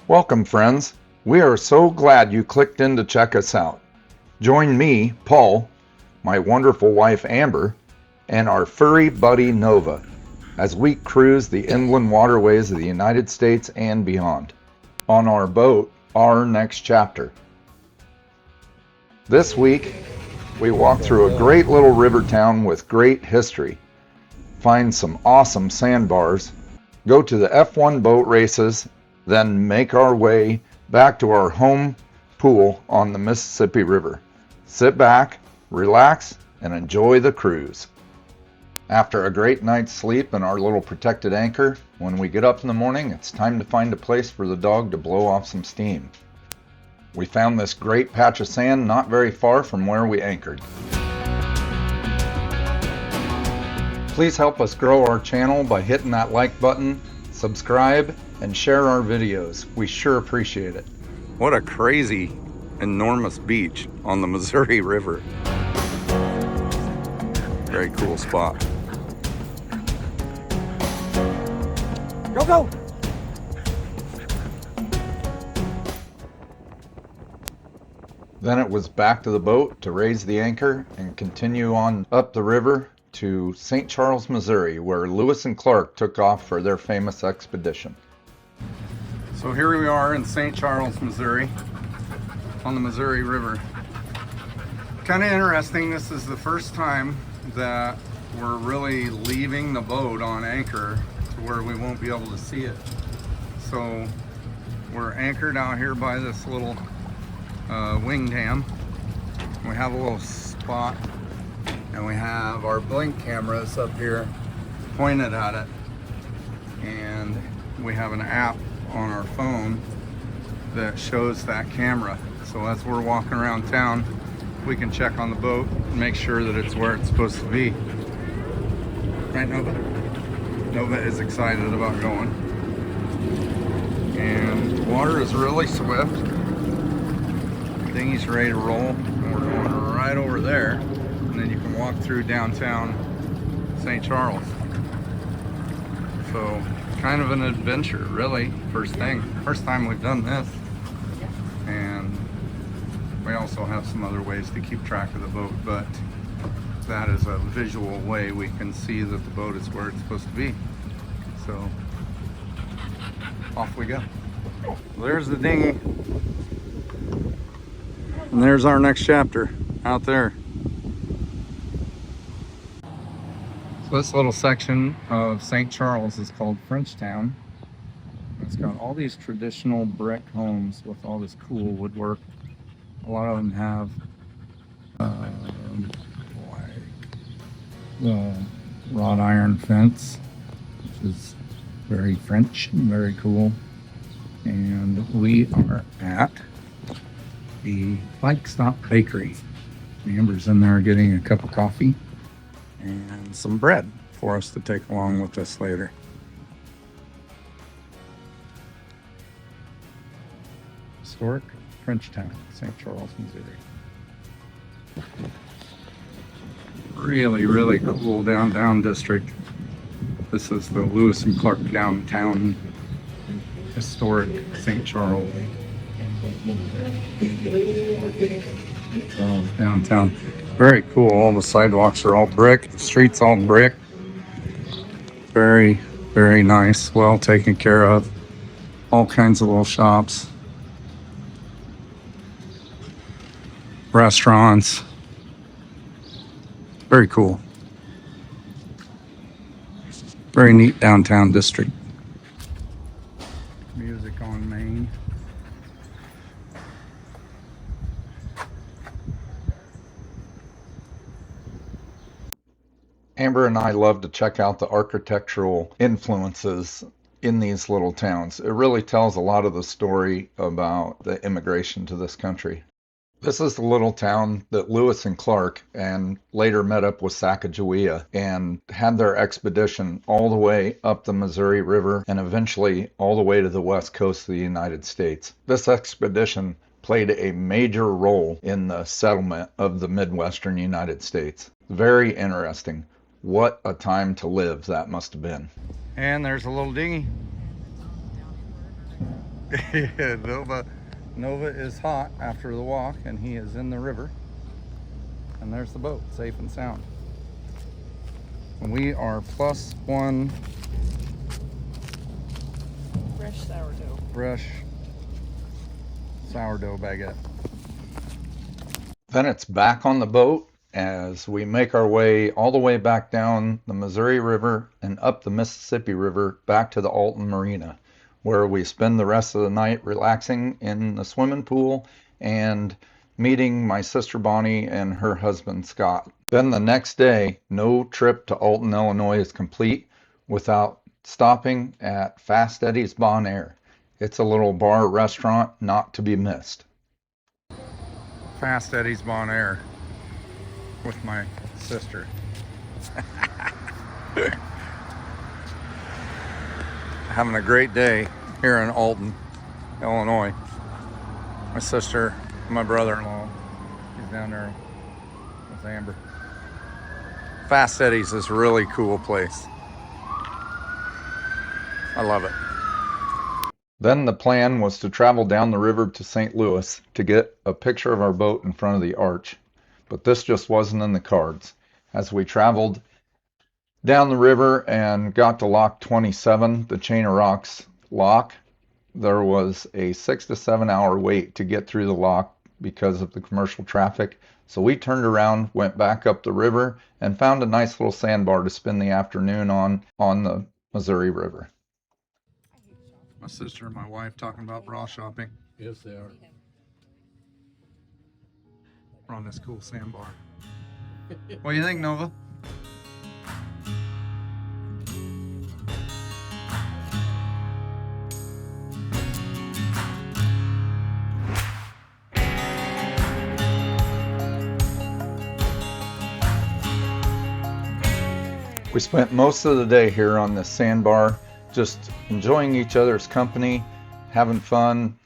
Welcome, friends. We are so glad you clicked in to check us out. Join me, Paul, my wonderful wife Amber, and our furry buddy Nova as we cruise the inland waterways of the United States and beyond on our boat, Our Next Chapter. This week, we walk through a great little river town with great history, find some awesome sandbars, go to the F1 boat races, then make our way back to our home pool on the Mississippi River. Sit back, relax, and enjoy the cruise. After a great night's sleep in our little protected anchor, when we get up in the morning, it's time to find a place for the dog to blow off some steam. We found this great patch of sand not very far from where we anchored. Please help us grow our channel by hitting that like button, subscribe, and share our videos. We sure appreciate it. What a crazy, enormous beach on the Missouri River. Very cool spot. Go, go! Then it was back to the boat to raise the anchor and continue on up the river to St. Charles, Missouri, where Lewis and Clark took off for their famous expedition. So here we are in St. Charles, Missouri, on the Missouri River. Kind of interesting, this is the first time that we're really leaving the boat on anchor to where we won't be able to see it. So we're anchored out here by this little wing dam. We have a little spot and we have our blink cameras up here pointed at it, and we have an app on our phone that shows that camera. So as we're walking around town, we can check on the boat and make sure that it's where it's supposed to be. Right, Nova? Nova is excited about going. And water is really swift. The dinghy's ready to roll, and we're going right over there. And then you can walk through downtown St. Charles. So kind of an adventure, really. First time we've done this. And we also have some other ways to keep track of the boat, but that is a visual way we can see that the boat is where it's supposed to be. So off we go. There's the dinghy, and there's our next chapter out there. So this little section of St. Charles is called Frenchtown. It's got all these traditional brick homes with all this cool woodwork. A lot of them have like the wrought iron fence, which is very French and very cool. And we are at the Bike Stop Bakery. Amber's in there getting a cup of coffee and some bread for us to take along with us later. Historic Frenchtown, St. Charles, Missouri. Really, really cool downtown district. This is the Lewis and Clark downtown, historic St. Charles. Downtown. Very cool. All the sidewalks are all brick, the streets all brick. Very, very nice, well taken care of. All kinds of little shops, restaurants. Very cool. Very neat downtown district. Music on Main. Amber and I love to check out the architectural influences in these little towns. It really tells a lot of the story about the immigration to this country. This is the little town that Lewis and Clark and later met up with Sacagawea and had their expedition all the way up the Missouri River and eventually all the way to the west coast of the United States. This expedition played a major role in the settlement of the Midwestern United States. Very interesting. What a time to live that must have been. And there's a little dinghy. Yeah, Nova is hot after the walk, and he is in the river. And there's the boat, safe and sound. And we are +1 fresh sourdough baguette. Then it's back on the boat as we make our way all the way back down the Missouri River and up the Mississippi River back to the Alton Marina, where we spend the rest of the night relaxing in the swimming pool and meeting my sister Bonnie and her husband Scott. Then the next day, no trip to Alton, Illinois is complete without stopping at Fast Eddie's Bon Air. It's a little bar restaurant not to be missed. Fast Eddie's Bon Air with my sister. Having a great day here in Alton, Illinois. My sister, my brother-in-law, he's down there with Amber. Fast Eddie's is a really cool place. I love it. Then the plan was to travel down the river to St. Louis to get a picture of our boat in front of the arch. But this just wasn't in the cards. As we traveled down the river and got to Lock 27, the Chain of Rocks lock, there was a 6 to 7 hour wait to get through the lock because of the commercial traffic. So we turned around, went back up the river, and found a nice little sandbar to spend the afternoon on the Missouri River. My sister and my wife talking about bra shopping. Yes, they are. We're on this cool sandbar. What do you think, Nova? We spent most of the day here on this sandbar, just enjoying each other's company, having fun,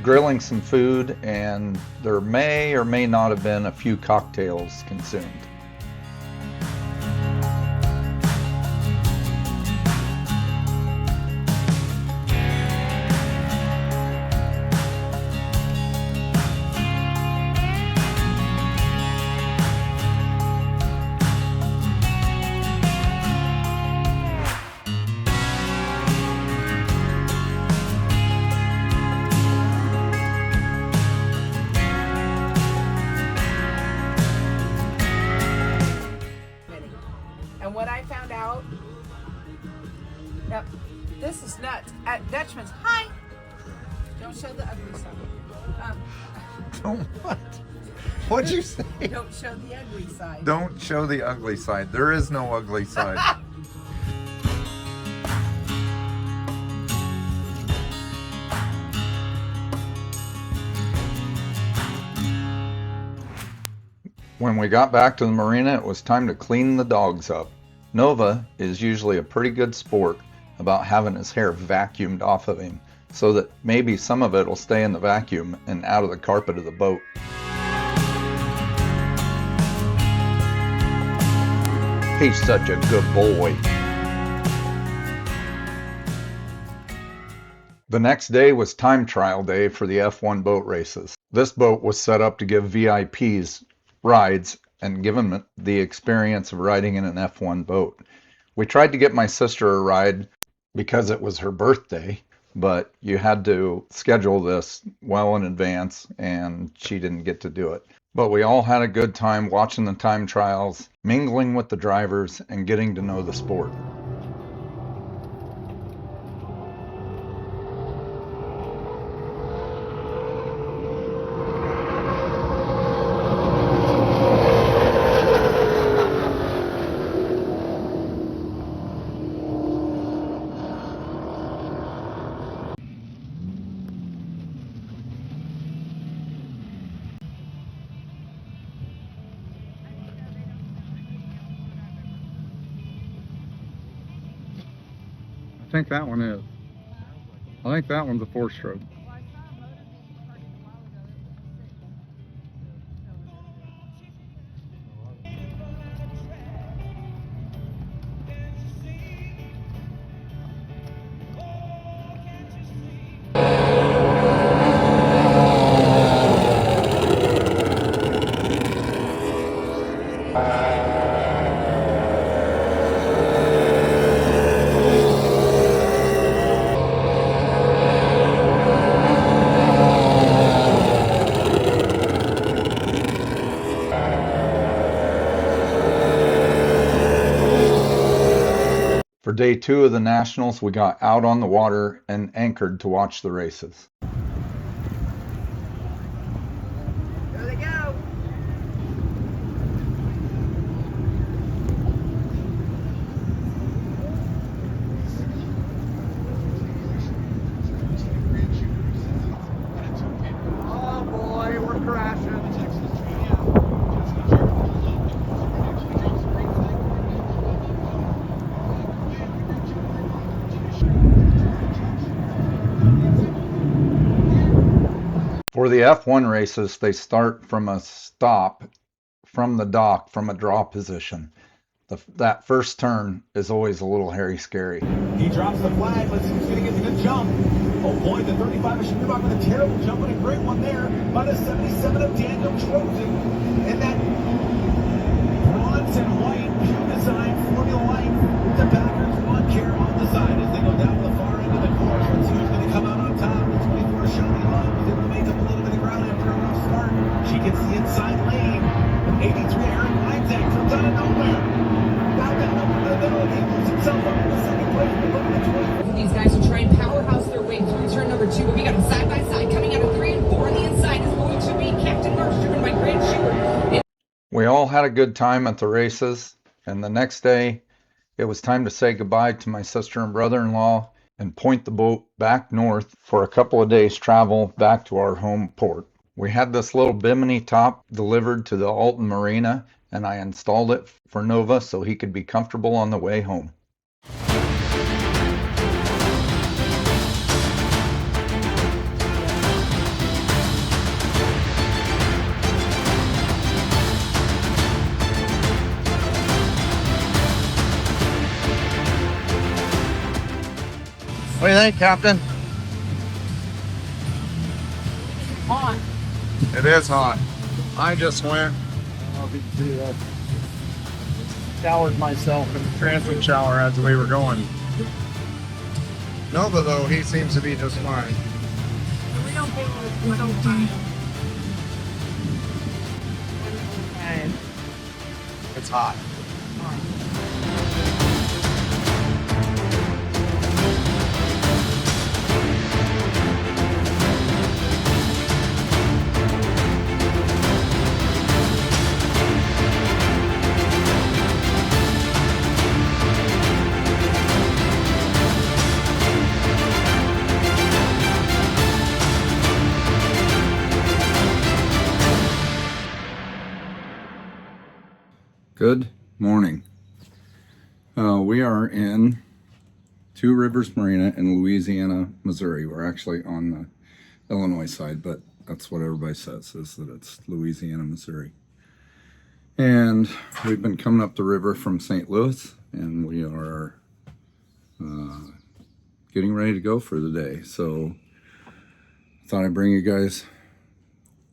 grilling some food, and there may or may not have been a few cocktails consumed. And what I found out, now, this is nuts. At Dutchman's, hi! Don't show the ugly side. Don't what? What'd you say? Don't show the ugly side. Don't show the ugly side. There is no ugly side. When we got back to the marina, it was time to clean the dogs up. Nova is usually a pretty good sport about having his hair vacuumed off of him, so that maybe some of it will stay in the vacuum and out of the carpet of the boat. He's such a good boy. The next day was time trial day for the F1 boat races. This boat was set up to give VIPs rides and give them the experience of riding in an F1 boat. We tried to get my sister a ride because it was her birthday, but you had to schedule this well in advance and she didn't get to do it. But we all had a good time watching the time trials, mingling with the drivers, and getting to know the sport. I think that one is. I think that one's a 4-stroke. For day 2 of the Nationals, we got out on the water and anchored to watch the races. There they go. Oh boy, we're crashing. For the F1 races, they start from a stop from the dock from a draw position. That first turn is always a little hairy scary. He drops the flag. Let's see who's going to get the good jump. Oh boy, the 35 of Schumacher with a terrible jump and a great one there by the 77 of Daniel Trozen. And that bronze and white design Formula Light with the backers lawn care on the side as they go down the far end of the course. Let's see who's going to come out on top. The 24 Shiny Love was able to make up a little bit of ground after a rough start. She gets the inside lane. 83 Aaron Weinzak comes out of nowhere. These guys are trying to powerhouse their way through turn number 2, but we got them side by side. Coming out of 3 and 4 on the inside is going to be Captain Marsh, driven by Grant Stewart. We all had a good time at the races, and the next day it was time to say goodbye to my sister and brother-in-law and point the boat back north for a couple of days travel back to our home port. We had this little bimini top delivered to the Alton Marina, and I installed it for Nova so he could be comfortable on the way home. What do you think, Captain? On. It is hot. I just went. Showered myself in the transit shower as we were going. Nova, though, he seems to be just fine. We don't pay for it. Don't time. It's hot. Good morning. We are in Two Rivers Marina in Louisiana, Missouri. We're actually on the Illinois side, but that's what everybody says, is that it's Louisiana, Missouri. And we've been coming up the river from St. Louis, and we are getting ready to go for the day. So I thought I'd bring you guys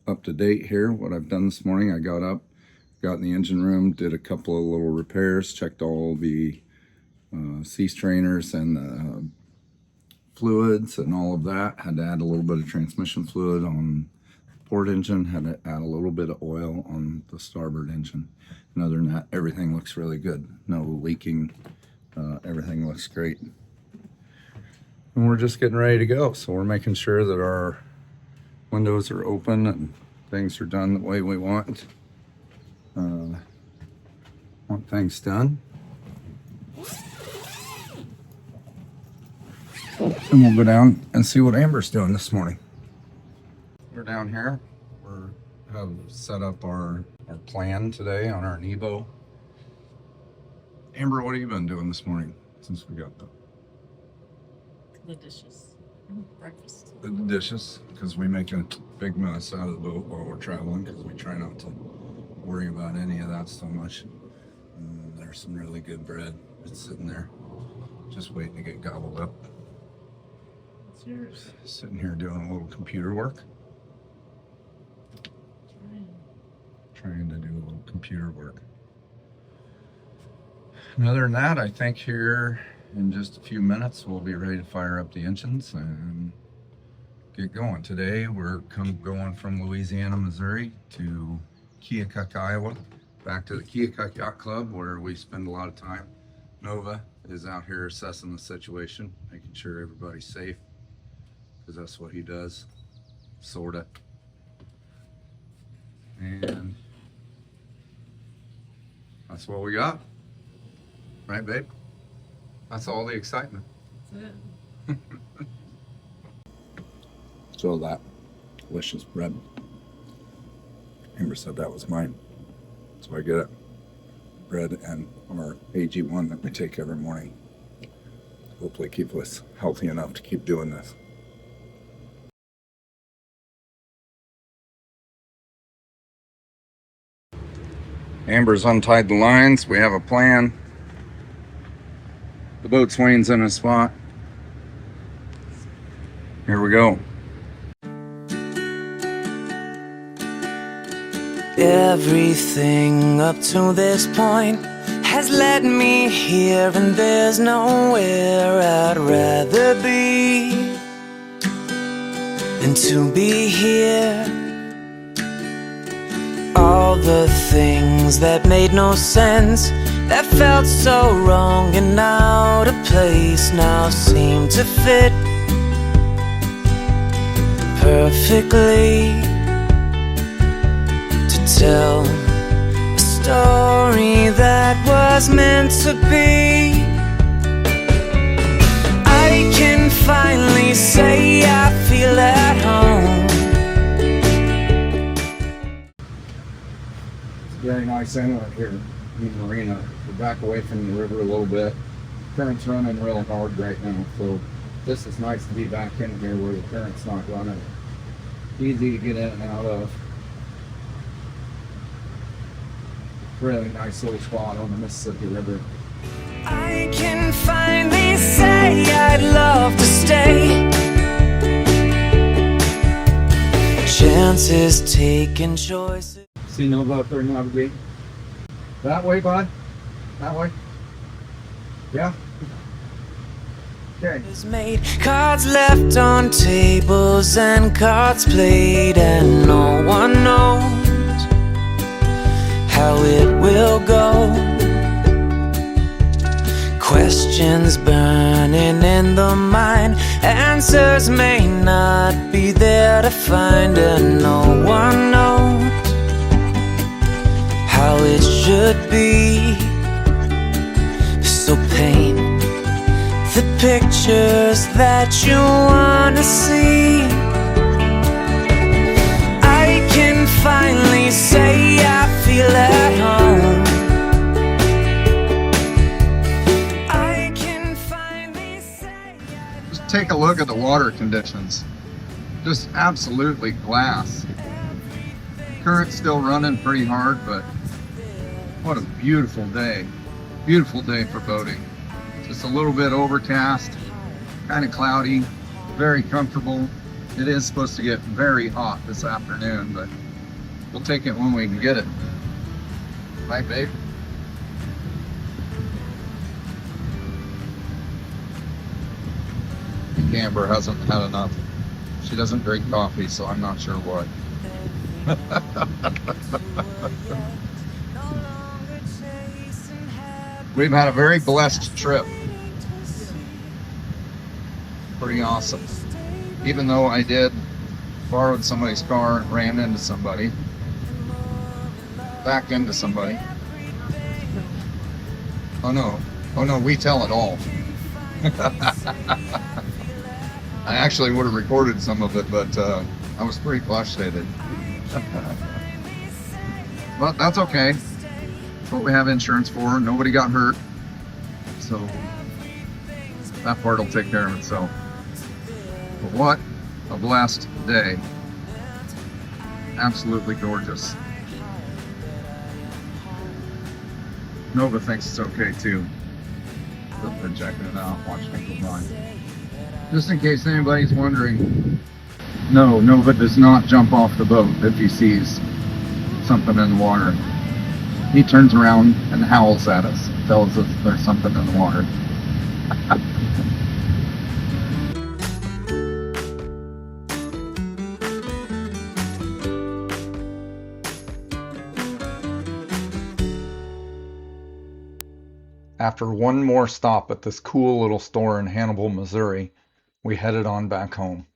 up to date here. What I've done this morning, I got up, got in the engine room, did a couple of little repairs, checked all the sea strainers and the fluids and all of that. Had to add a little bit of transmission fluid on the port engine, had to add a little bit of oil on the starboard engine. And other than that, everything looks really good. No leaking, everything looks great. And we're just getting ready to go. So we're making sure that our windows are open and things are done the way we want things done. And we'll go down and see what Amber's doing this morning. We're down here. We have set up our plan today on our Nebo. Amber, what have you been doing this morning since we got The dishes. Breakfast. the dishes? Because we make a big mess out of the boat while we're traveling, because we try not to worry about any of that so much. There's some really good bread. It's sitting there just waiting to get gobbled up. What's yours? Sitting here doing a little computer work. Trying to do a little computer work. And other than that, I think here in just a few minutes we'll be ready to fire up the engines and get going. Today we're going from Louisiana, Missouri to Keokuk, Iowa, back to the Keokuk Yacht Club, where we spend a lot of time Nova is out here assessing the situation, making sure everybody's safe, because that's what he does, sorta. And that's what we got. Right, babe? That's all the excitement. That's it. So that delicious bread. Amber said that was mine. So I get it. Bread and our AG1 that we take every morning. Hopefully keep us healthy enough to keep doing this. Amber's untied the lines. We have a plan. The boat swing's in a spot. Here we go. Everything up to this point has led me here, and there's nowhere I'd rather be than to be here. All the things that made no sense, that felt so wrong and out of place, now seem to fit perfectly. Tell a story that was meant to be. I can finally say I feel at home. It's very nice inlet here in Marina. We're back away from the river a little bit. Current's running real hard right now, so this is nice to be back in here where the current's not running. Easy to get in and out of. Really nice little spot on the Mississippi River. I can finally say I'd love to stay. Chances taken, choices. See Nova out there navigating? That way, bud? That way? Yeah? Okay. Made cards left on tables and cards played, and no one knows how it will go. Questions burning in the mind, answers may not be there to find, and no one knows how it should be. So paint the pictures that you wanna see. I can finally say I feel at home. I can finally say Just take a look at the water conditions. Just absolutely glass. Current's still running pretty hard, but what a beautiful day. Beautiful day for boating. Just a little bit overcast, kind of cloudy, very comfortable. It is supposed to get very hot this afternoon, but we'll take it when we can get it. Right, babe? I think Amber hasn't had enough. She doesn't drink coffee, so I'm not sure what. We've had a very blessed trip. Pretty awesome. Even though I did borrowed somebody's car and ran into somebody, backed into somebody. Oh no, we tell it all. I actually would have recorded some of it, but I was pretty frustrated. But that's okay. That's what we have insurance for. Nobody got hurt. So that part will take care of itself. But what a blessed day. Absolutely gorgeous. Nova thinks it's okay too. Been checking it out, watching it go by. Just in case anybody's wondering, no, Nova does not jump off the boat if he sees something in the water. He turns around and howls at us, tells us there's something in the water. After one more stop at this cool little store in Hannibal, Missouri, we headed on back home.